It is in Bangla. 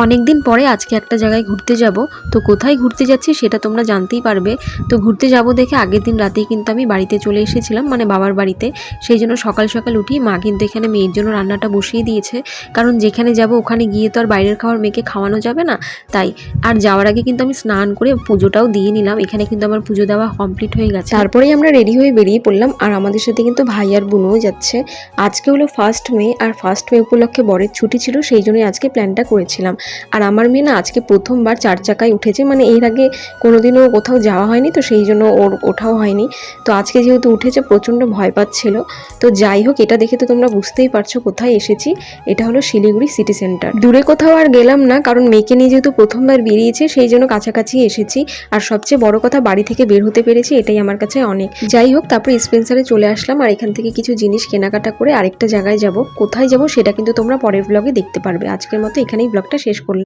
অনেক দিন পরে আজকে একটা জায়গায় ঘুরতে যাব। তো কোথায় ঘুরতে যাচ্ছি সেটা তোমরা জানতেই পারবে। তো ঘুরতে যাব দেখে আগের দিন রাতেই কিন্তু আমি বাড়িতে চলে এসেছিলাম, মানে বাবার বাড়িতে। সেই জন্য সকাল সকাল উঠি মা কিন্তু এখানে মেয়ের জন্য রান্নাটা বসিয়ে দিয়েছে, কারণ যেখানে যাব ওখানে গিয়ে তো আর বাইরের খাবার মেয়েকে খাওয়ানো যাবে না। তাই আর যাওয়ার আগে কিন্তু আমি স্নান করে পুজোটাও দিয়ে নিলাম। এখানে কিন্তু আমার পুজো দেওয়া কমপ্লিট হয়ে গেছে। তারপরেই আমরা রেডি হয়ে বেরিয়ে পড়লাম, আর আমাদের সাথে কিন্তু ভাই আর বোনও যাচ্ছে। আজকে হলো 1 মে, আর 1 মে উপলক্ষে বরের ছুটি ছিল, সেই জন্যই আজকে প্ল্যানটা করেছিলাম। আর আমার মেয়ে না আজকে প্রথমবার 4 চাকায় উঠেছে, মানে এর আগে কোনোদিনও কোথাও যাওয়া হয়নি, তো সেই জন্য ওর ওঠাও হয়নি। তো আজকে যেহেতু উঠেছে প্রচণ্ড ভয় পাচ্ছিল। তো যাই হোক, এটা দেখে তো তোমরা বুঝতেই পারছো কোথায় এসেছি। এটা হলো শিলিগুড়ি সিটি সেন্টার। দূরে কোথাও আর গেলাম না, কারণ মেয়েকে নিয়ে যেহেতু প্রথমবার বেরিয়েছে সেই জন্য কাছাকাছি এসেছি। আর সবচেয়ে বড় কথা, বাড়ি থেকে বের হতে পেরেছি, এটাই আমার কাছে অনেক। যাই হোক, তারপরে স্পেন্সারে চলে আসলাম, আর এখান থেকে কিছু জিনিস কেনাকাটা করে আরেকটা জায়গায় যাব। কোথায় যাব সেটা কিন্তু তোমরা পরের ব্লগে দেখতে পারবে। আজকের মতো এখানেই ব্লগটা শেষ করলাম।